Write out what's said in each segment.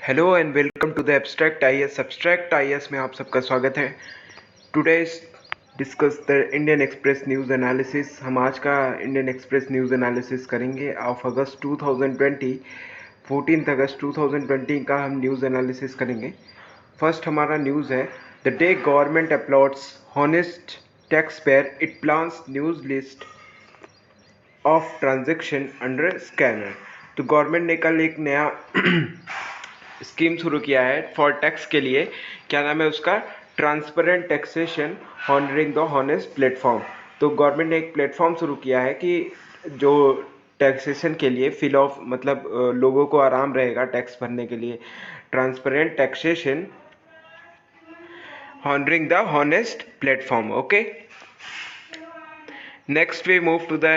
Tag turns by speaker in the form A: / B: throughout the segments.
A: Hello and welcome to the abstract IAS. Abstract IAS में आप सबका स्वागत है। Today discuss the Indian Express news analysis. हम आज का इंडियन एक्सप्रेस न्यूज़ एनालिसिस करेंगे ऑफ अगस्त 2020, 14 अगस्त 2020 का हम न्यूज़ एनालिसिस करेंगे। फर्स्ट हमारा न्यूज़ है, the day government uploads honest tax payer it plans news list of transaction under scanner. तो गवर्नमेंट ने कल एक नया स्कीम शुरू किया है फॉर टैक्स के लिए। क्या नाम है उसका? Transparent taxation honouring the honest platform. तो गवर्नमेंट ने एक प्लेटफॉर्म शुरू किया है कि जो टैक्सेशन के लिए फिल ऑफ मतलब लोगों को आराम रहेगा टैक्स भरने के लिए। Transparent taxation honouring the honest platform. Okay, next we move to the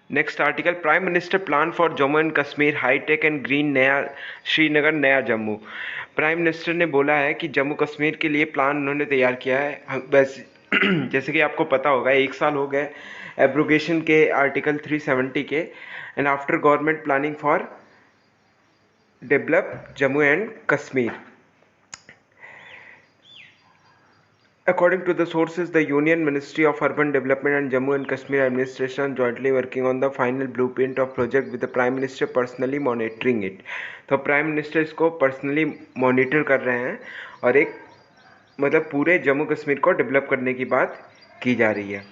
A: next article. Prime Minister plan for Jammu and Kashmir high tech and green नया श्रीनगर नया जम्मू। प्राइम मिनिस्टर ने बोला है कि जम्मू कश्मीर के लिए प्लान उन्होंने तैयार किया है। वैसे जैसे कि आपको पता होगा 1 साल हो गए एब्रोगेशन के आर्टिकल 370 के। And after government planning for develop Jammu and Kashmir. According to the sources, the Union Ministry of Urban Development and Jammu and Kashmir Administration are jointly working on the final blueprint of project with the Prime Minister personally monitoring it. तो prime minister इसको personally monitor कर रहे हैं और एक मतलब पूरे जम्मू कश्मीर को डेवलप करने की बात की जा रही है।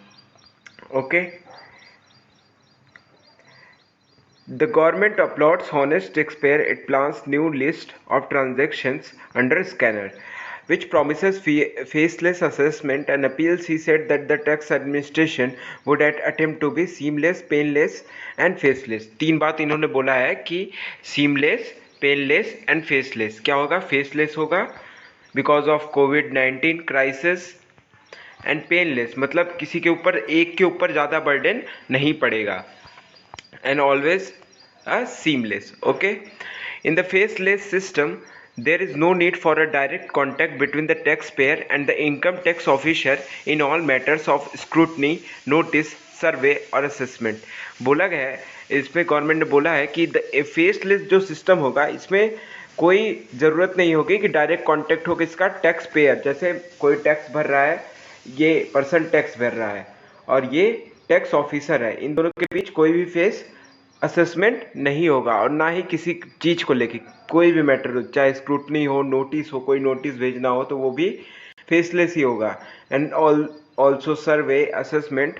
A: Okay, The government applauds honest taxpayer. It plans new list of transactions under scanner, which promises faceless assessment and appeals. He said that the tax administration would attempt to be seamless, painless and faceless. 3 बात इन्होंने बोला है कि seamless, painless and faceless। क्या होगा? faceless होगा because of COVID-19 crisis and painless मतलब किसी के ऊपर एक के ऊपर ज़्यादा burden नहीं पड़ेगा। And always seamless. Okay, in the faceless system there is no need for a direct contact between the taxpayer and the income tax officer in all matters of scrutiny, notice, survey और assessment। बोला गया है इसमें, government ने बोला है कि faceless जो सिस्टम होगा इसमें कोई ज़रूरत नहीं होगी कि डायरेक्ट कांटेक्ट हो किसका? Tax payer. जैसे कोई टैक्स भर रहा है, ये पर्सन टैक्स भर रहा है और ये टैक्स ऑफिसर है, इन दोनों के बीच कोई भी फेस असेसमेंट नहीं होगा और ना ही किसी चीज़ को लेके कोई भी मैटर हो, चाहे स्क्रूटनी हो, नोटिस हो, कोई नोटिस भेजना हो तो वो भी फेसलेस ही होगा। And also survey assessment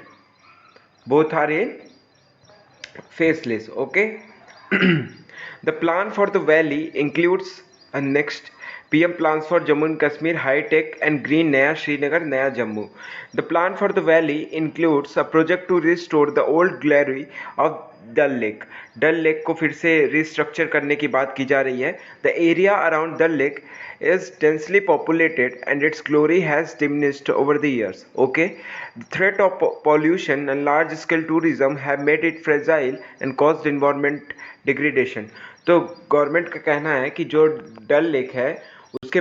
A: both are in faceless. Okay, the plan for the valley includes a next PM plans for Jammu and Kashmir high tech and green Naya Srinagar Naya Jammu. The plan for the valley includes a project to restore the old glory of Dal Lake. Dal Lake को फिर से restructure करने की बात की जा रही है। The area around Dal Lake is densely populated and its glory has diminished over the years. Okay, the threat of pollution and large scale tourism have made it fragile and caused environment degradation. तो government का कहना है कि जो डल lake है उसके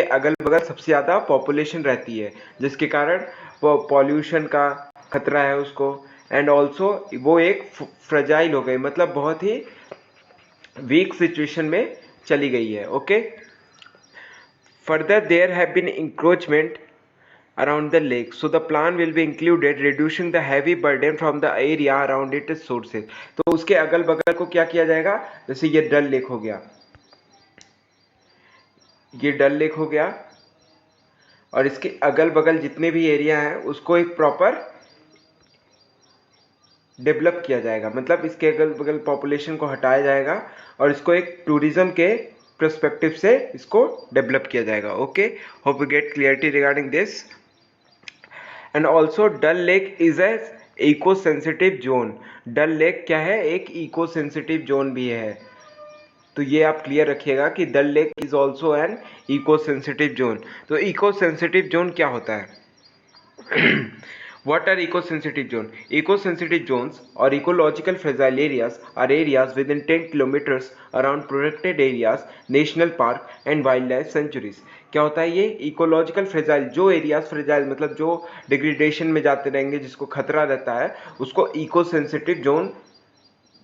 A: अगल बगल सबसे ज़्यादा पॉपुलेशन रहती है, जिसके कारण वो पॉल्यूशन का खतरा है उसको। एंड ऑल्सो वो एक फ्रेजाइल हो गई, मतलब बहुत ही वीक सिचुएशन में चली गई है। Okay, further there have been encroachment around the lake, so the plan will be included reducing the heavy burden from the area around its sources. तो उसके अगल बगल को क्या किया जाएगा? जैसे ये डल लेक हो गया, ये डल लेक हो गया और इसके अगल बगल जितने भी एरिया हैं उसको एक प्रॉपर डेवलप किया जाएगा, मतलब इसके अगल बगल पॉपुलेशन को हटाया जाएगा और इसको एक टूरिज्म के पर्सपेक्टिव से इसको डेवलप किया जाएगा। Okay, hope you get clarity regarding this. And also Dal Lake is a eco sensitive zone. Dal Lake क्या है? एक इको सेंसिटिव जोन भी है, तो ये आप क्लियर रखिएगा कि Dal Lake is also an eco sensitive zone. तो इको सेंसिटिव जोन क्या होता है? What are eco-sensitive zones? Eco-sensitive zones or ecological fragile areas are areas within 10 kilometers around protected areas, national park and wildlife sanctuaries. क्या होता है ये ecological fragile? जो areas fragile मतलब जो डिग्रेडेशन में जाते रहेंगे, जिसको खतरा रहता है, उसको इको सेंसिटिव जोन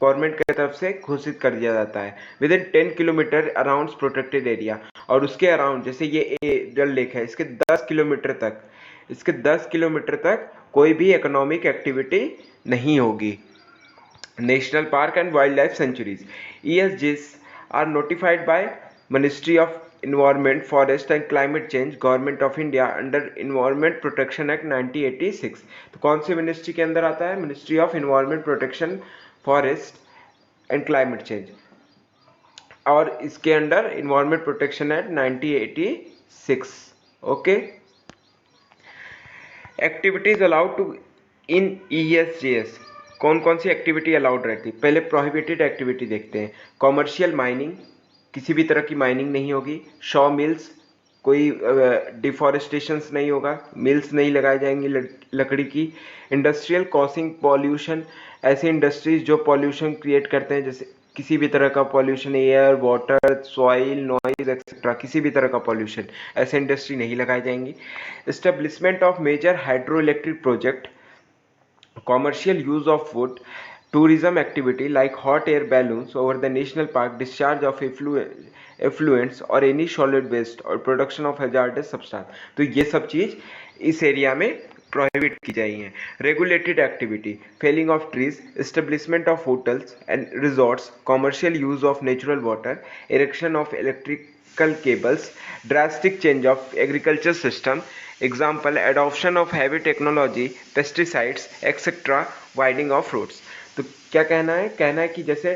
A: गवर्नमेंट की तरफ से घोषित कर दिया जाता है with in 10 kilometre around protected area. और उसके अराउंड, जैसे ये डल लेक है, इसके 10 किलोमीटर तक कोई भी इकोनॉमिक एक्टिविटी नहीं होगी। National Park and Wildlife Sanctuaries (ESGs) are notified by Ministry of Environment, Forest and Climate Change, Government of India under Environment Protection Act 1986। तो कौन सी मिनिस्ट्री के अंदर आता है? Ministry of environment protection, forest and climate change, और इसके under environment protection act 1986। Okay, activities allowed to in ESGs। कौन कौन सी एक्टिविटी अलाउड रहती है? पहले प्रोहिबिटेड एक्टिविटी देखते हैं। कॉमर्शियल माइनिंग, किसी भी तरह की माइनिंग नहीं होगी। शॉ मिल्स, कोई डिफॉरेस्टेशंस नहीं होगा, मिल्स नहीं लगाए जाएंगी लकड़ी की। इंडस्ट्रियल कॉसिंग पॉल्यूशन, ऐसे इंडस्ट्रीज जो पॉल्यूशन क्रिएट करते हैं, जैसे किसी भी तरह का pollution, air, water, soil, noise etcetera, किसी भी तरह का पॉल्यूशन, ऐसे इंडस्ट्री नहीं लगाई जाएंगी। Establishment of major hydro electric project, commercial use of wood, tourism activity like hot air balloons over the national park, discharge of effluents or any solid waste or production of hazardous substance। तो ये सब चीज इस area में prohibit की जाएगी हैं। Regulated activity, felling of trees, establishment of hotels and resorts, commercial use of natural water, erection of electrical cables, drastic change of agriculture system, example adoption of heavy technology, pesticides etc, widening of roads। तो क्या कहना है? कहना है कि जैसे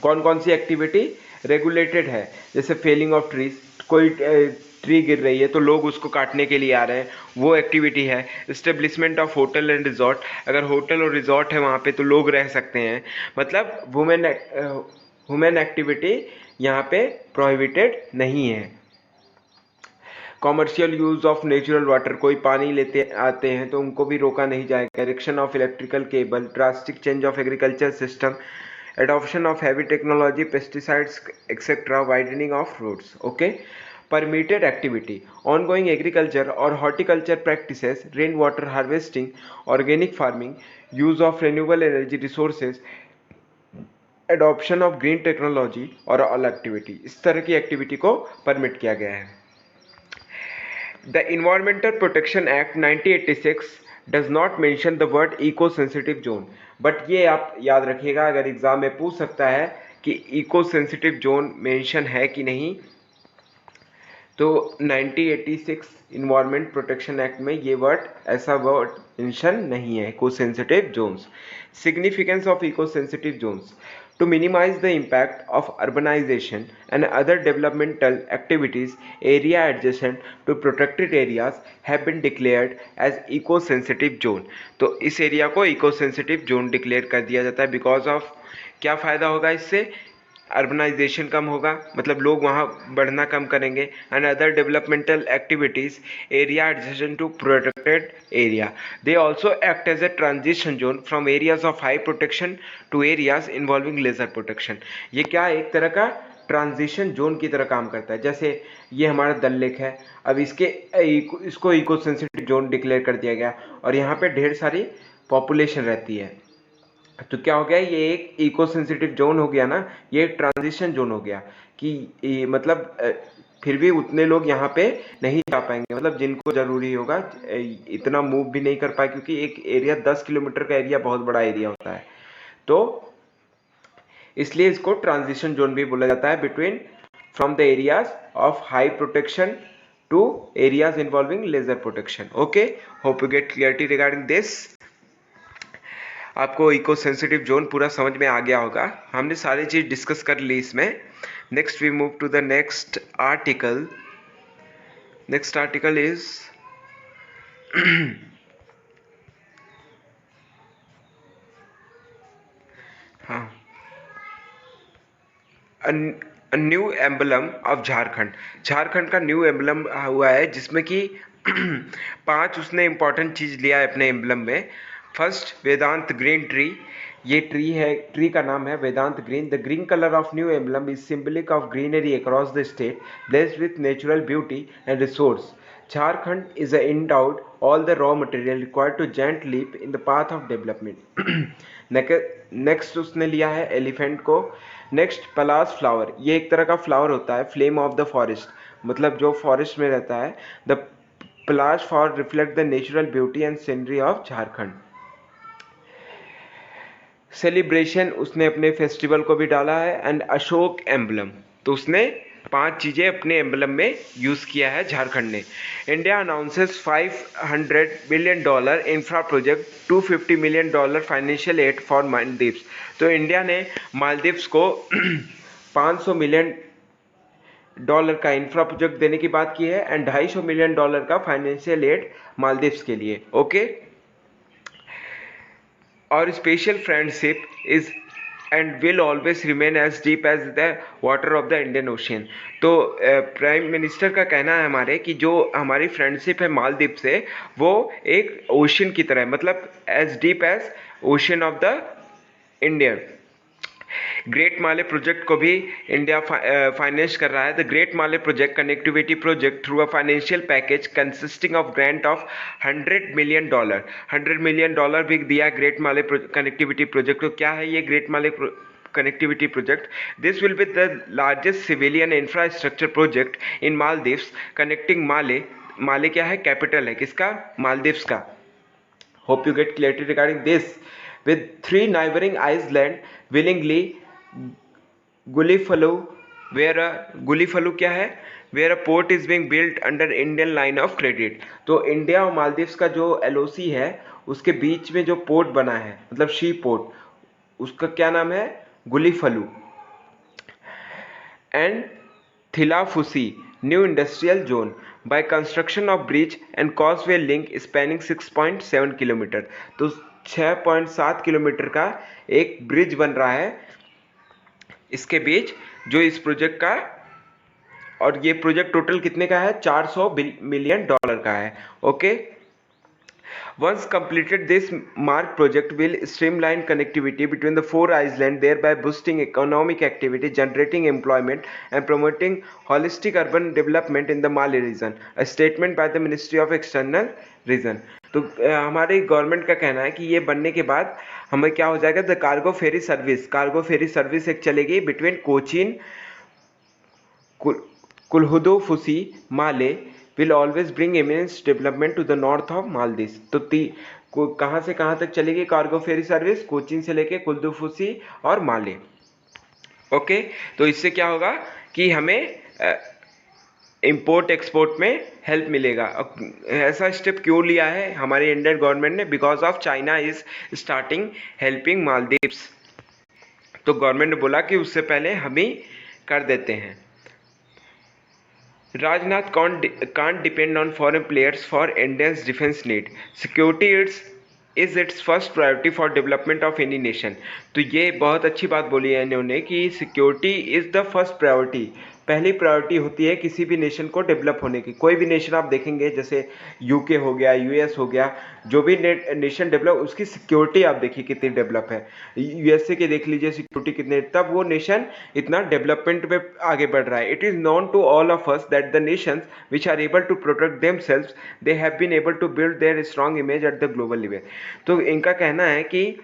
A: कौन कौन सी एक्टिविटी रेगुलेटेड है, जैसे फेलिंग ऑफ ट्रीज, कोई ट्री गिर रही है तो लोग उसको काटने के लिए आ रहे हैं, वो एक्टिविटी है। Establishment of hotel and resort, अगर होटल और रिजॉर्ट है वहाँ पे तो लोग रह सकते हैं, मतलब वुमेन एक्टिविटी यहाँ पे प्रोहिबिटेड नहीं है। Commercial use of natural water, कोई पानी लेते आते हैं तो उनको भी रोका नहीं जाएगा। Erection of electrical cable, drastic change of agriculture system, adoption of heavy technology, pesticides etc, widening of roads। okay, permitted activity, ongoing agriculture or horticulture practices, rainwater harvesting, organic farming, use of renewable energy resources, adoption of green technology और all activity, इस तरह की activity को permit किया गया है। The Environmental Protection Act 1986 does not mention the word eco sensitive zone, but ये आप याद रखिएगा, अगर एग्जाम में पूछ सकता है कि इको सेंसिटिव जोन मेंशन है कि नहीं, तो 1986 इन्वायरमेंट प्रोटेक्शन एक्ट में ये वर्ड, ऐसा वर्ड मेंशन नहीं है, eco sensitive zones. Significance of eco sensitive zones, to minimize the impact of urbanization and other developmental activities, area adjacent to protected areas have been declared as eco sensitive zone। तो इस area को eco sensitive zone declare कर दिया जाता है because of, क्या फ़ायदा होगा इससे? अर्बनाइजेशन कम होगा, मतलब लोग वहाँ बढ़ना कम करेंगे, and other developmental activities, area adjacent to protected area. They also act as a transition zone from areas of high protection to areas involving lesser protection. ये क्या, एक तरह का ट्रांजिशन जोन की तरह काम करता है। जैसे ये हमारा डल लेक है, अब इसको इको सेंसिटिव जोन डिक्लेयर कर दिया गया और यहाँ पे ढेर सारी पॉपुलेशन रहती है, तो क्या हो गया, ये एक इको सेंसिटिव जोन हो गया ना, ये एक ट्रांजिशन जोन हो गया कि मतलब फिर भी उतने लोग यहाँ पे नहीं जा पाएंगे, मतलब जिनको जरूरी होगा इतना मूव भी नहीं कर पाए, क्योंकि एक एरिया 10 किलोमीटर का एरिया बहुत बड़ा एरिया होता है, तो इसलिए इसको ट्रांजिशन जोन भी बोला जाता है, between from the areas of high protection to areas involving lesser protection. Okay, hope you get clarity regarding this. आपको इको सेंसिटिव जोन पूरा समझ में आ गया होगा, हमने सारी चीज डिस्कस कर ली इसमें। Next we move to the next article. Next article is हाँ, new emblem of Jharkhand. Jharkhand का न्यू एम्बलम हुआ है, जिसमें कि 5 उसने इंपॉर्टेंट चीज लिया है अपने एम्बलम में। फर्स्ट, वेदांत ग्रीन ट्री, ये ट्री है, ट्री का नाम है Vedant green. The green colour of new emblem is symbolic of greenery across the state, blessed with natural beauty and resource. Jharkhand is endowed all the raw material required to giant leap in the path of development। Next उसने लिया है elephant को। Next पलास flower, ये एक तरह का flower होता है, फ्लेम ऑफ द फॉरेस्ट, मतलब जो फॉरेस्ट में रहता है। The Palash flower reflect the natural beauty and scenery of Jharkhand. Celebration, उसने अपने फेस्टिवल को भी डाला है। एंड अशोक एम्बलम, तो उसने 5 चीज़ें अपने एम्बलम में यूज़ किया है झारखंड ने। India announces $500 billion infra project, $250 million financial aid for Maldives. तो इंडिया ने मालदीव्स को $500 मिलियन का इंफ्रा प्रोजेक्ट देने की बात की है एंड $250 मिलियन का फाइनेंशियल एड मालदीव्स के लिए। Okay, Our special friendship is and will always remain as deep as the water of the Indian Ocean। तो प्राइम मिनिस्टर का कहना है हमारे कि जो हमारी फ्रेंडशिप है मालदीव से, वो एक ओशन की तरह है, मतलब as deep as ocean of the Indian. Great Male project को भी इंडिया फाइनेंस कर रहा है। The great Male project connectivity project through a financial package consisting of grant of $100 million. $100 million भी दिया ग्रेट माले कनेक्टिविटी प्रोजेक्ट। तो क्या है ये great Male connectivity project? This will be the largest civilian infrastructure project in Maldives connecting माले क्या है, capital है किसका, मालदीव्स का। Hope you get clarity regarding this. With 3 neighboring islands willingly Gullifalu, Gullifalu क्या है, where a port is being built under Indian line of credit। तो India और मालदीव्स का जो LOC है उसके बीच में जो पोर्ट बना है, मतलब शी पोर्ट, उसका क्या नाम है, Gulhifalhu. And Thilafushi new industrial zone by construction of bridge and causeway link spanning 6.7 kilometre. तो 6.7 किलोमीटर का एक ब्रिज बन रहा है इसके बीच, जो इस प्रोजेक्ट का, और ये प्रोजेक्ट टोटल कितने का है, $400 मिलियन का है। Okay, once completed, this MARC project will streamline connectivity between the 4 islands, thereby boosting economic activity, generating employment and promoting holistic urban development in the Mali region, a statement by the Ministry of External Region। तो हमारी government का कहना है कि ये बनने के बाद हमें क्या हो जाएगा, द कार्गो फेरी सर्विस एक चलेगी between Cochin Kulhudhuffushi Male will always bring immense development to the north of Maldives। तो कहाँ से कहाँ तक चलेगी कार्गो फेरी सर्विस, कोचीन से लेके कुल्दुफुसी और माले। ओके, तो इससे क्या होगा कि हमें इंपोर्ट एक्सपोर्ट में हेल्प मिलेगा। ऐसा स्टेप क्यों लिया है हमारी इंडियन गवर्नमेंट ने, because of China is starting helping Maldives. तो गवर्नमेंट ने बोला कि उससे पहले हम ही कर देते हैं। Rajnath can't depend on foreign players for India's defense need. Security is its first priority for development of any nation। तो ये बहुत अच्छी बात बोली है इन्होंने कि security is the first priority, पहली प्रायोरिटी होती है किसी भी नेशन को डेवलप होने की। कोई भी नेशन आप देखेंगे, जैसे यूके हो गया, यूएस हो गया, जो भी नेशन डेवलप, उसकी सिक्योरिटी आप देखिए कितनी डेवलप है। यूएसए के देख लीजिए सिक्योरिटी कितने, तब वो नेशन इतना डेवलपमेंट पे आगे बढ़ रहा है। It is known to all of us that the nations which are able to protect themselves, they have been able to build their strong image at the global level. तो इनका कहना है कि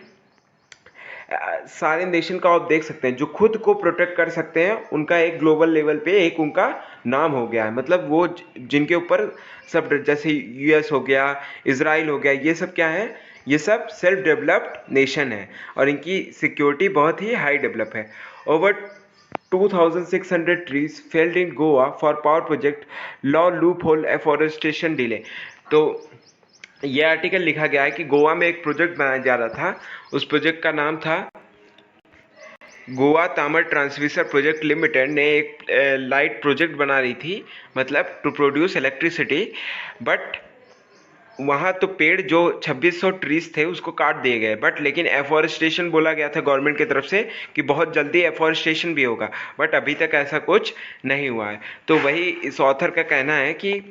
A: सारे नेशन का आप देख सकते हैं जो खुद को प्रोटेक्ट कर सकते हैं, उनका एक ग्लोबल लेवल पे एक उनका नाम हो गया है। मतलब वो जिनके ऊपर सब, जैसे यूएस हो गया, इजराइल हो गया, ये सब क्या है, ये सब सेल्फ डेवलप्ड नेशन है और इनकी सिक्योरिटी बहुत ही हाई डेवलप है। Over 2600 trees felled in Goa for power project, law loophole afforestation delay। तो ये आर्टिकल लिखा गया है कि गोवा में एक प्रोजेक्ट बनाया जा रहा था, उस प्रोजेक्ट का नाम था Goa Tomar transmission project limited ने एक लाइट प्रोजेक्ट बना रही थी, मतलब टू प्रोड्यूस इलेक्ट्रिसिटी। बट वहाँ तो पेड़ जो 2600 ट्रीज थे उसको काट दिए गए, बट लेकिन एफॉरेस्टेशन बोला गया था गवर्नमेंट की तरफ से कि बहुत जल्दी एफॉरेस्टेशन भी होगा, बट अभी तक ऐसा कुछ नहीं हुआ है। तो वही इस ऑथर का कहना है कि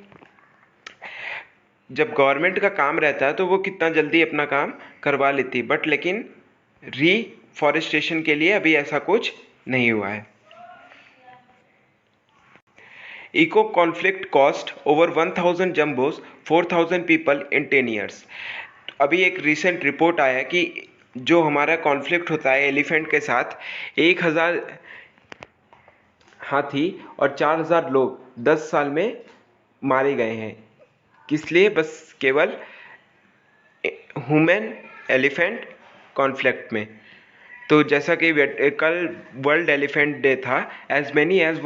A: जब गवर्नमेंट का काम रहता है तो वो कितना जल्दी अपना काम करवा लेती, बट लेकिन रीफॉरेस्टेशन के लिए अभी ऐसा कुछ नहीं हुआ है। Eco conflict cost over 1000 jumbos 4000 people in 10 years. अभी एक रिसेंट रिपोर्ट आया कि जो हमारा कॉन्फ्लिक्ट होता है एलिफेंट के साथ, 1000 हाथी और 4000 लोग 10 साल में मारे गए हैं। किस लिए? बस केवल ह्यूमन एलिफेंट कॉन्फ्लिक्ट में। तो जैसा कि कल वर्ल्ड एलिफेंट डे था, as many as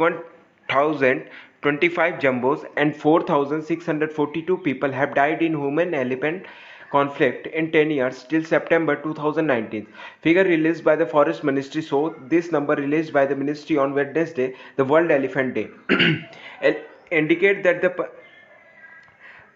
A: 1025 jumbos and 4642 people have died in human elephant conflict in 10 years till September 2019. Figure released by the Forest Ministry show this number released by the ministry on Wednesday, the World Elephant Day, indicate that the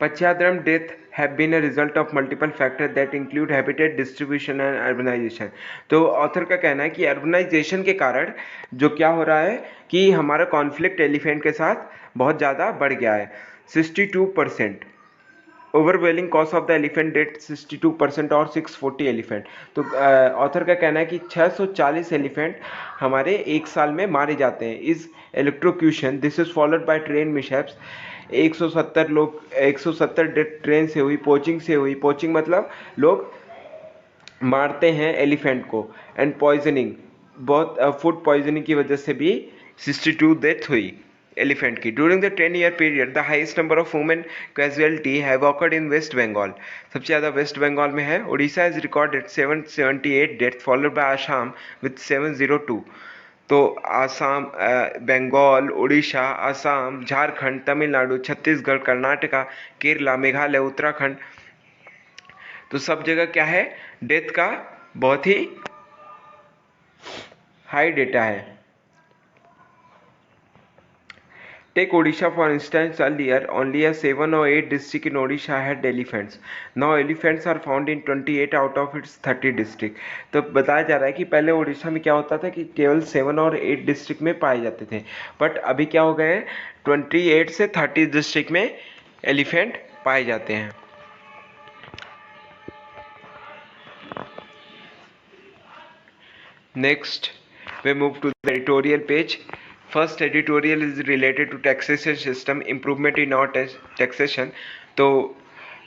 A: Pachhyadram death have been a result of multiple factors that include habitat distribution and urbanization. तो author का कहना है कि urbanisation के कारण जो क्या हो रहा है कि हमारा कॉन्फ्लिक्ट एलिफेंट के साथ बहुत ज़्यादा बढ़ गया है। 62% overwhelming cost of the elephant death 62% और 640 एलिफेंट। तो ऑथर का कहना है कि 640 एलिफेंट हमारे एक साल में मारे जाते हैं इस electrocution. This is followed by train mishaps. 170 लोग 170 डेथ ट्रेन से हुई, पोचिंग से हुई। पोचिंग मतलब लोग मारते हैं एलिफेंट को। एंड पॉइजनिंग, बहुत फूड पॉइजनिंग की वजह से भी 62 डेथ हुई एलिफेंट की। During the 10-year period the highest number of women casualty have occurred in West Bengal. सबसे ज़्यादा वेस्ट बंगाल में है। Orissa is recorded 778 death followed by Assam with 702। तो आसाम, बंगाल, उड़ीसा, आसाम, झारखंड, तमिलनाडु, छत्तीसगढ़, कर्नाटका, केरला, मेघालय, उत्तराखंड, तो सब जगह क्या है, डेथ का बहुत ही हाई डेटा है। Take Odisha for instance, earlier only a 7 or 8 district in Odisha had elephants. Now elephants are found in 28 out of its 30 district. तो बताया जा रहा है कि पहले उड़ीसा में क्या होता था कि केवल 7 और 8 डिस्ट्रिक्ट में पाए जाते थे, बट अभी क्या हो गए हैं, 28 से 30 डिस्ट्रिक्ट में एलिफेंट पाए जाते हैं। Next, we move to the editorial page. First editorial is related to taxation system, improvement in our taxation. तो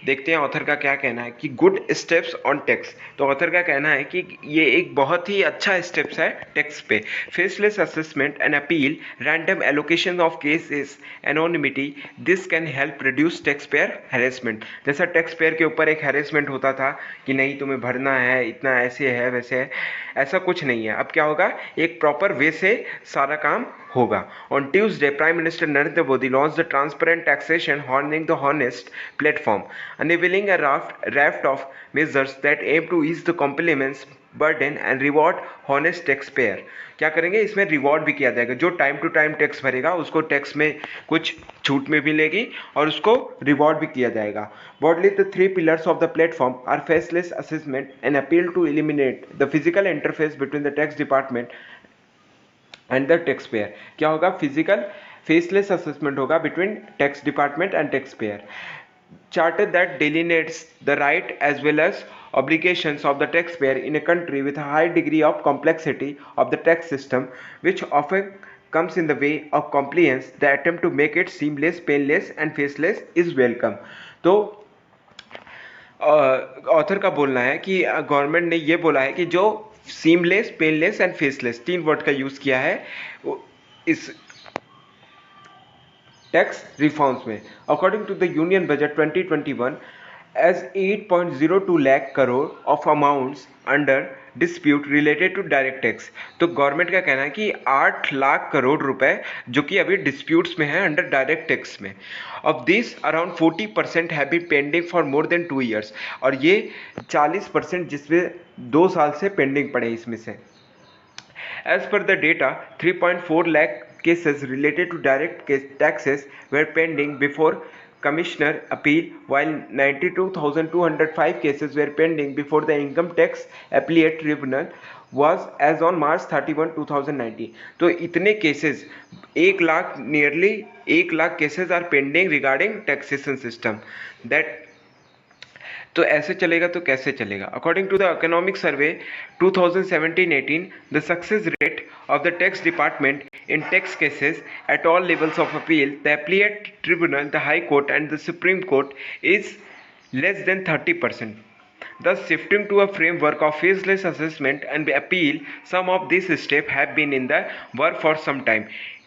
A: देखते हैं ऑथर का क्या कहना है कि गुड स्टेप्स ऑन टैक्स। तो ऑथर का कहना है कि ये एक बहुत ही अच्छा स्टेप्स है टैक्स पे। Faceless assessment and appeal, random allocation of cases, anonymity, this can help reduce tax payer harassment. जैसा टैक्स पेयर के ऊपर एक हैरेसमेंट होता था कि नहीं तुम्हें भरना है, इतना ऐसे है वैसे है, ऐसा कुछ नहीं है। अब क्या होगा, एक प्रॉपर वे से सारा काम होगा। On Tuesday, Prime Minister Narendra Modi launched the Transparent Taxation Honoring the Honest platform, unveiling a raft of measures that aim to ease the compliance burden and reward honest taxpayer. क्या करेंगे, इसमें reward भी किया जाएगा। जो time to time tax भरेगा उसको tax में कुछ छूट में भी मिलेगी और उसको रिवॉर्ड भी किया जाएगा। Broadly, the 3 pillars of the platform are faceless assessment, an appeal to eliminate the physical interface between the tax department and the tax payer. क्या होगा, फिजिकल फेसलेस असेसमेंट होगा between tax department and tax payer. Charter that delineates the right as well as obligations of the taxpayer in a country with a high degree of complexity of the tax system, which often comes in the way of compliance. The attempt to make it seamless, painless and faceless is welcome. तो author का बोलना है कि government ने ये बोला है कि जो seamless, painless and faceless, 3 word का यूज किया है इस टैक्स रिफॉर्म्स में। According to the union budget 2021, as 8.02 lakh crore of amounts under dispute related to direct tax. तो गवर्नमेंट का कहना है कि 8 लाख करोड़ रुपए जो कि अभी डिस्प्यूट्स में है अंडर डायरेक्ट टैक्स में। Of this around 40% have been pending for more than 2 years, और ये 40% जिसमें 2 साल से पेंडिंग पड़े इसमें से। As per the data, 3.4 lakh cases related to direct taxes were pending before Commissioner appeal, while 92,205 cases were pending before the Income Tax Appellate Tribunal was as on March 31, 2019. तो इतने cases, 1 lakh, nearly 1 lakh cases are pending regarding taxation system. That तो ऐसे चलेगा तो कैसे चलेगा। According to the economic survey 2017-18, the success rate of the tax department in tax cases at all levels of appeal, the appellate tribunal, the high court and the supreme court, is less than 30%. thus shifting to a framework of faceless assessment and appeal. Some of these steps have been in the work for some time.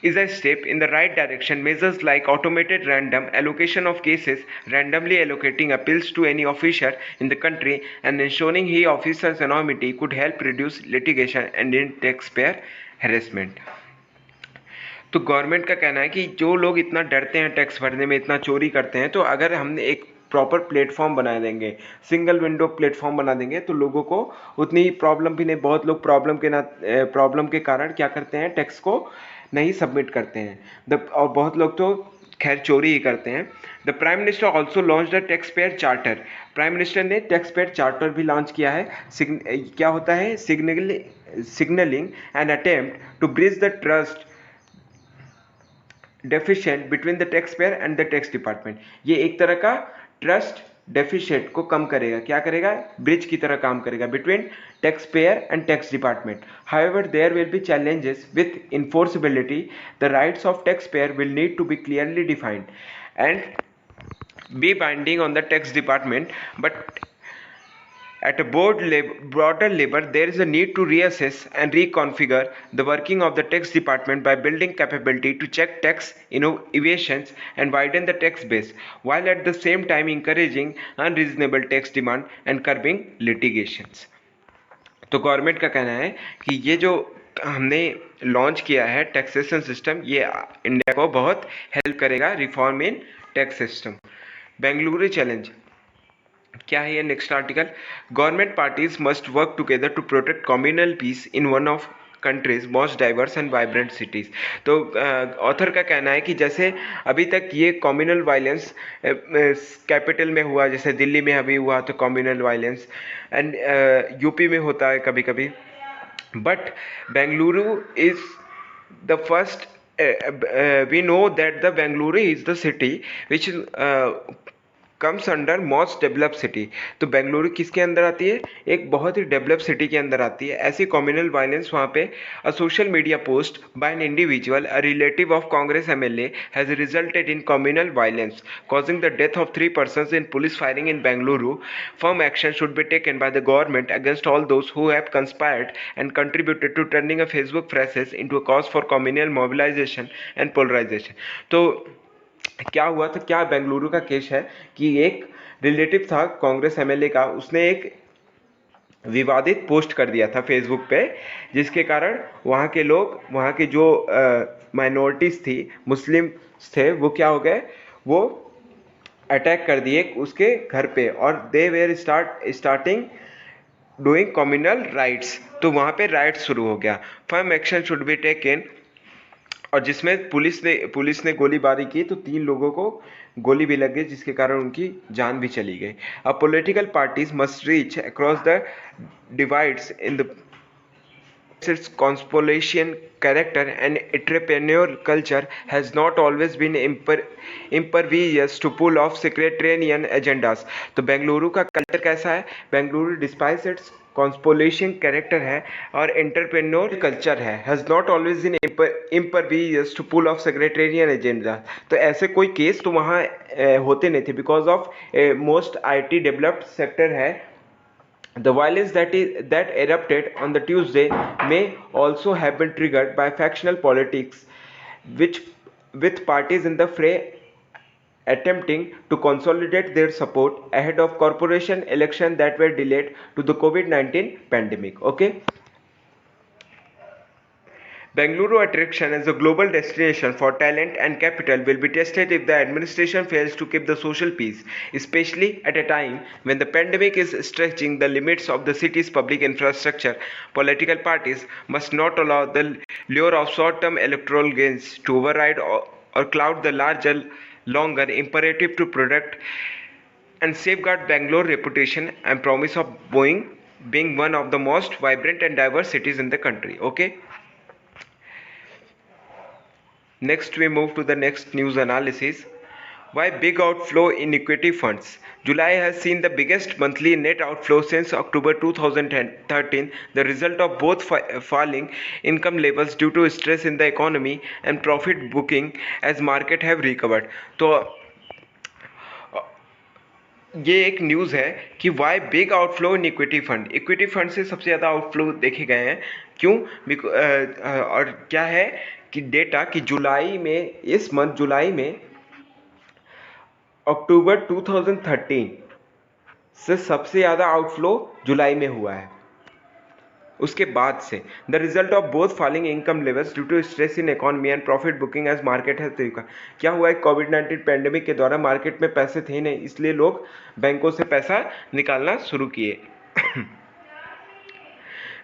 A: Is a step in the right direction. Measures like automated random allocation of cases, randomly allocating appeals to any officer in the country, and ensuring he officer's anonymity could help reduce litigation and in taxpayer harassment. तो government का कहना है कि जो लोग इतना डरते हैं टैक्स भरने में, इतना चोरी करते हैं, तो अगर हमने एक प्रॉपर प्लेटफॉर्म बना देंगे, सिंगल विंडो प्लेटफॉर्म बना देंगे, तो लोगों को उतनी प्रॉब्लम भी नहीं। बहुत लोग प्रॉब्लम के कारण क्या करते हैं, टैक्स को नहीं सबमिट करते हैं और बहुत लोग तो खैर चोरी ही करते हैं। The prime minister also launch the tax payer charter. Prime minister ने टैक्स पेयर चार्टर भी लॉन्च किया है। क्या होता है, signalling an attempt to bridge the trust deficient between the tax payer and the tax department. ये एक तरह का ट्रस्ट डेफिशिएंट को कम करेगा। क्या करेगा, ब्रिज की तरह काम करेगा between tax payer and tax department. However there will be challenges with enforceability. The rights of tax payer will need to be clearly defined and be binding on the tax department, but at a broader level, there is a need to reassess and reconfigure the working of the tax department by building capability to check tax evasions and widen the tax base, while at the same time encouraging unreasonable tax demand and curbing litigations. तो government का कहना है कि ये जो हमने launch किया है टैक्सेशन सिस्टम, ये इंडिया को बहुत हेल्प करेगा reform in tax system. Bengaluru challenge क्या है ये next article. Government parties must work together to protect communal peace in one of countries most diverse and vibrant cities. तो ऑथर का कहना है कि जैसे अभी तक ये कम्युनल वायलेंस कैपिटल में हुआ, जैसे दिल्ली में अभी हुआ तो कम्युनल वायलेंस, एंड यूपी में होता है कभी कभी, but Bengaluru is the first we know that the Bengaluru is the city which comes under most developed city. तो बेंगलुरु किसके अंदर आती है, एक बहुत ही डेवलप्ड सिटी के अंदर आती है। ऐसी कम्युनल वायलेंस वहाँ पे a social media post by an individual a relative of Congress MLA has resulted in communal violence causing the death of 3 persons in police firing in Bengaluru. Firm action should be taken by the government against all those who have conspired and contributed to turning a Facebook phrases into a cause for communal mobilization and polarization. तो क्या हुआ था, क्या बेंगलुरु का case है कि एक relative था कांग्रेस एमएलए का, उसने एक विवादित पोस्ट कर दिया था फेसबुक पे, जिसके कारण वहाँ के लोग, वहाँ की जो माइनॉरिटीज़ थी, मुस्लिम थे, वो क्या हो गए, वो अटैक कर दिए उसके घर पे और they were starting doing communal riots. तो वहाँ पे राइट्स शुरू हो गया। Firm action should be taken, और जिसमें पुलिस ने गोलीबारी की तो 3 लोगों को गोली भी लग गई, जिसके कारण उनकी जान भी चली गई। अब political parties must reach across the divides in the its conspolation character and entrepreneurial culture has not always been impervious to pull off sectarian agendas. तो बेंगलुरु का कल्चर कैसा है, बेंगलुरु डिस्पाइस इट्स कॉन्स्पोलेशन कैरेक्टर है और एंटरप्रेन्योर कल्चर है, has not always in impervious to pull off sectarian agenda। तो ऐसे कोई केस तो वहाँ होते नहीं थे because of most IT developed sector है। The violence that erupted on the Tuesday may also have been triggered by factional politics, with parties in the fray attempting to consolidate their support ahead of corporation elections that were delayed to the COVID-19 pandemic. Okay. Bengaluru attraction as a global destination for talent and capital will be tested if the administration fails to keep the social peace, especially at a time when the pandemic is stretching the limits of the city's public infrastructure. Political parties must not allow the lure of short-term electoral gains to override or cloud the longer imperative to protect and safeguard Bangalore's reputation and promise of being one of the most vibrant and diverse cities in the country. Okay. Next we move to the next news analysis. Why big outflow in equity funds? July has seen the biggest monthly net outflow since October 2013, the result of both falling income levels due to stress in the economy and profit booking as market have recovered. तो ये एक news है कि why big outflow in equity fund से सबसे ज़्यादा outflow देखे गए हैं। क्यों? और क्या है कि डेटा कि जुलाई में, इस मंथ जुलाई में, अक्टूबर 2013 से सबसे ज़्यादा आउटफ्लो जुलाई में हुआ है, उसके बाद से। The result of both falling income levels due to stress in economy and profit booking as market है तरीका। क्या हुआ है, कोविड-19 पैंडेमिक के दौरान मार्केट में पैसे थे नहीं, इसलिए लोग बैंकों से पैसा निकालना शुरू किए।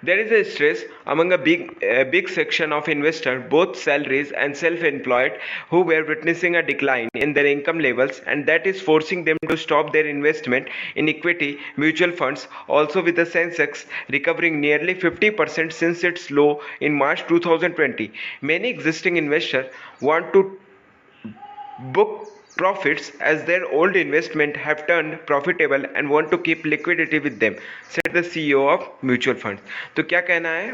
A: There is a stress among a big section of investors, both salaries and self-employed, who were witnessing a decline in their income levels, and that is forcing them to stop their investment in equity mutual funds. Also, with the Sensex recovering nearly 50% since its low in March 2020, many existing investors want to book profits as their old investment have turned profitable and want to keep liquidity with them, said the CEO of mutual funds. तो क्या कहना है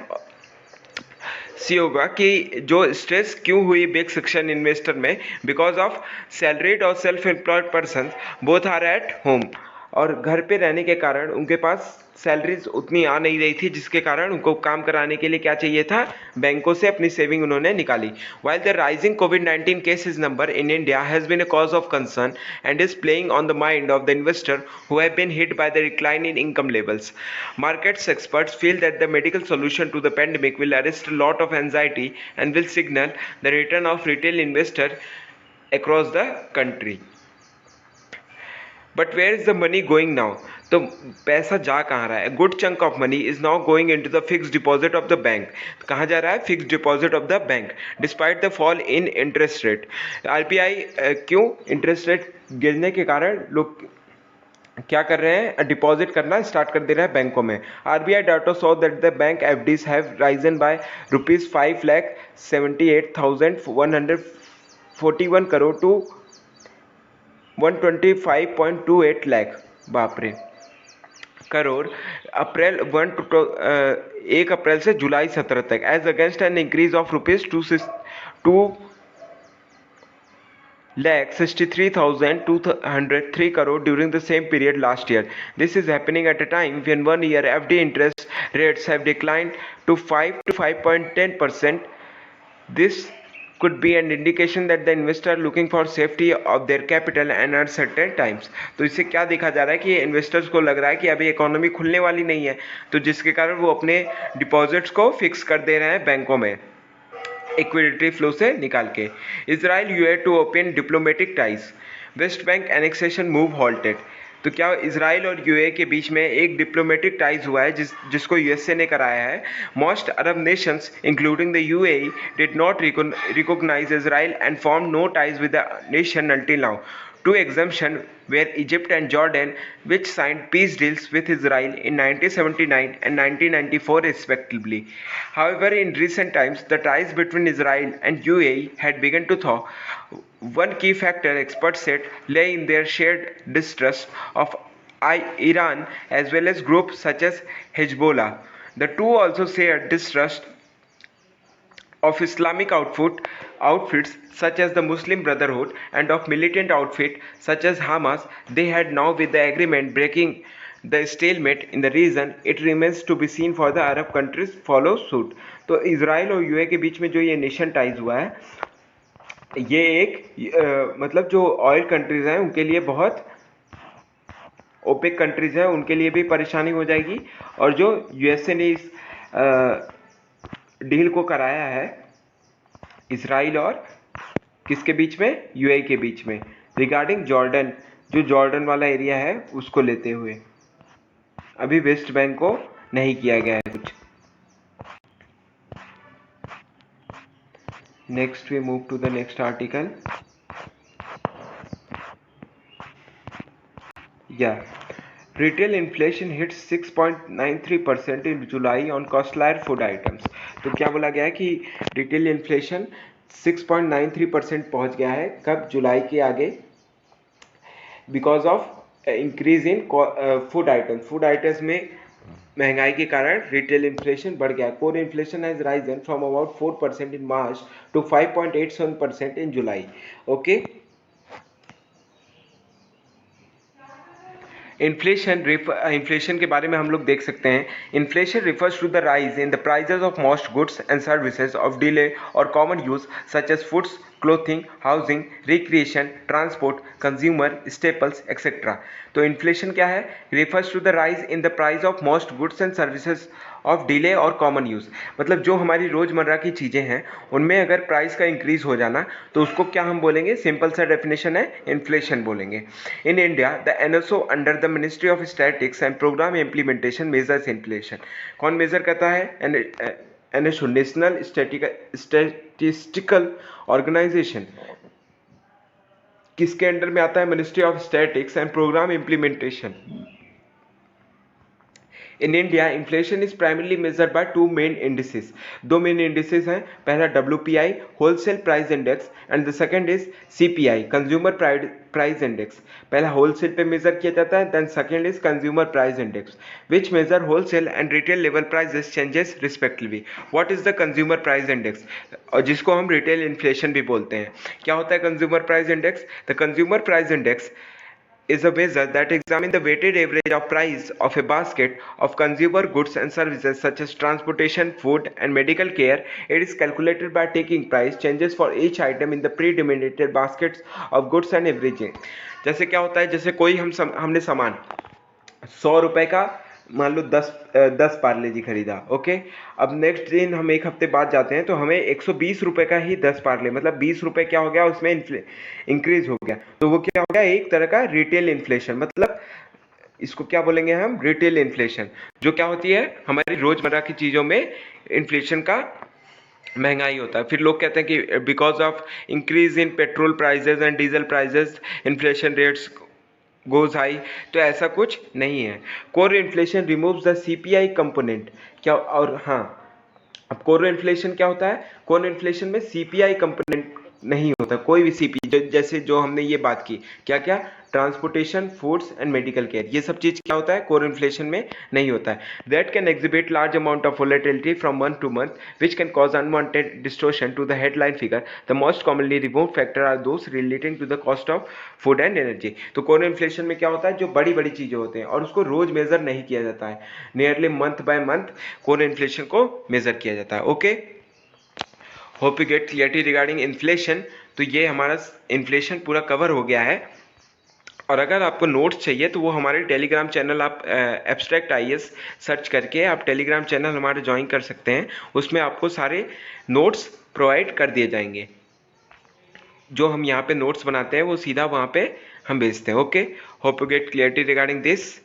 A: CEO का कि जो stress क्यों हुई big section investor में, बिकॉज ऑफ सैलरीड और self employed person both are at home, और घर पे रहने के कारण उनके पास सैलरीज उतनी आ नहीं रही थी, जिसके कारण उनको काम कराने के लिए क्या चाहिए था, बैंकों से अपनी सेविंग उन्होंने निकाली। वाइल द राइजिंग कोविड-19 cases number in India has been a cause of concern and is playing on the mind of the investor who have been hit by the decline in income levels. Markets experts feel that the medical solution to the pandemic will arrest a lot of anxiety and will signal the return of retail investor across the country. But where is the money going now? तो पैसा जा कहाँ रहा है? Good chunk of money is now going into the fixed deposit of the bank. कहाँ जा रहा है? Fixed deposit of the bank, despite the fall in interest rate. RBI क्यों? इंटरेस्ट रेट गिरने के कारण लोग क्या कर रहे हैं, डिपॉजिट करना स्टार्ट कर दे रहे हैं बैंकों में। RBI data so that the bank FDs have risen by ₹5,78,141 crore to 125.28 lakh, बाप रे, करोड़, अप्रैल 1 अप्रैल से जुलाई 17 तक, as against an increase of ₹2,63,203 crore during the same period last year. This is happening at a time when 1 year FD interest rates have declined to 5 to 5.10%. This could be an indication that the investor are looking for safety of their capital and uncertain times. तो इससे क्या देखा जा रहा है कि investors को लग रहा है कि अभी इकोनॉमी खुलने वाली नहीं है, तो जिसके कारण वो अपने डिपॉजिट्स को फिक्स कर दे रहे हैं बैंकों में इक्विटी फ्लो से निकाल के। Israel UAE to open diplomatic ties, West Bank annexation move halted. तो क्या इजराइल और यूए के बीच में एक डिप्लोमेटिक टाइज हुआ है जिसको यूएसए ने कराया है। Most Arab nations including the UAE did not recognise Israel and form no ties with the nation until now. Two exemptions were Egypt and Jordan, which signed peace deals with Israel in 1979 and 1994 respectively. However, in recent times, the ties between Israel and UAE had begun to thaw. One key factor, experts said, lay in their shared distrust of Iran as well as groups such as Hezbollah. The two also shared distrust of Islamic outfits such as the Muslim Brotherhood and of militant outfits such as Hamas. They had now, with the agreement breaking the stalemate in the region, it remains to be seen for the Arab countries follow suit. तो Israel और UA के बीच में जो ये nation ties हुआ है, ये एक मतलब जो ऑयल कंट्रीज हैं उनके लिए बहुत, ओपेक कंट्रीज हैं उनके लिए भी परेशानी हो जाएगी, और जो यूएसए ने इस डील को कराया है इसराइल और किसके बीच में, यूएई के बीच में, रिगार्डिंग जॉर्डन, जो जॉर्डन वाला एरिया है उसको लेते हुए। अभी वेस्ट बैंक को नहीं किया गया है कुछ। Next we move to the next article. Retail inflation hits 6.93% in July on costlier food items. तो क्या बोला गया है कि रिटेल इन्फ्लेशन 6.93% पहुंच गया है, कब, जुलाई के आगे, because of increase in food items में महंगाई के कारण रिटेल इन्फ्लेशन बढ़ गया। Core inflation has risen from about 4% in March two 5.87% in July. Okay, inflation के बारे में हम लोग देख सकते हैं. Inflation refers to the rise in the prices of most goods and services of daily or common use such as foods, clothing, housing, recreation, transport, consumer staples, etc. तो inflation क्या है? refers to the rise in the price of most goods and services of daily और common use. मतलब जो हमारी रोज़मर्रा की चीज़ें हैं उनमें अगर प्राइस का इंक्रीज हो जाना तो उसको क्या हम बोलेंगे? सिंपल सा डेफिनेशन है, इन्फ्लेशन बोलेंगे. In India the NSO under the ministry of statics and programme implementation measures inflation. कौन मेजर करता है? NSO, national statistical organisation. किसके अंडर में आता है? Ministry of statics and programme implementation. In India inflation is primarily measured by two main indices. दो main indices हैं. पहला WPI wholesale price index and the second is CPI consumer price index. पहला wholesale पे measure किया जाता है, then second is consumer price index which measure wholesale and retail level prices changes respectively. What is the consumer price index, और जिसको हम retail inflation भी बोलते हैं. क्या होता है consumer price index? The consumer price index is a measure that examines the weighted average of price of a basket of consumer goods and services such as transportation, food and medical care. It is calculated by taking price changes for each item in the predetermined baskets of goods and averaging. जैसे क्या होता है? जैसे कोई हमने सामान 100 रुपए का मान लो 10 पार्ले जी खरीदा. ओके, अब नेक्स्ट दिन हम एक हफ्ते बाद जाते हैं तो हमें 120 रुपए का ही 10 पार्ले, मतलब 20 रुपए क्या हो गया उसमें इंक्रीज हो गया. तो वो क्या हो गया? एक तरह का रिटेल इन्फ्लेशन. मतलब इसको क्या बोलेंगे हम? Retail inflation. जो क्या होती है? हमारी रोजमर्रा की चीजों में इन्फ्लेशन का महंगाई होता है. फिर लोग कहते हैं कि because of increase in petrol prices and diesel prices inflation rates goes high. तो ऐसा कुछ नहीं है. Core inflation removes the CPI component. क्या? और हाँ, अब कोर इन्फ्लेशन क्या होता है? कोर इन्फ्लेशन में CPI कंपोनेंट नहीं होता. कोई भी CPI जैसे जो हमने ये बात की, क्या क्या? Transportation, foods and medical care, ये सब चीज क्या होता है? कोर इन्फ्लेशन में नहीं होता है. That can exhibit large amount of volatility from month to month which can cause unwanted distortion to the headline figure. The most commonly remove factor are those relating to the cost of food and energy. तो core inflation में क्या होता है? जो बड़ी बड़ी चीजें होते हैं और उसको रोज मेजर नहीं किया जाता है, nearly month by month core inflation को मेजर किया जाता है. Okay, hope you get clarity regarding inflation. तो ये हमारा इन्फ्लेशन पूरा कवर हो गया है. और अगर आपको नोट्स चाहिए तो वो हमारे टेलीग्राम चैनल, आप एब्स्ट्रैक्ट IAS सर्च करके आप टेलीग्राम चैनल हमारे ज्वाइन कर सकते हैं. उसमें आपको सारे नोट्स प्रोवाइड कर दिए जाएंगे. जो हम यहाँ पे नोट्स बनाते हैं वो सीधा वहाँ पे हम भेजते हैं. Okay, hope you get clarity regarding this.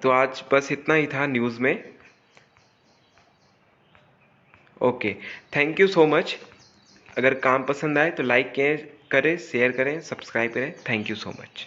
A: तो आज बस इतना ही था न्यूज़ में. Okay, thank you so much. अगर काम पसंद आए तो लाइक करें, शेयर करें, सब्सक्राइब करें. Thank you so much.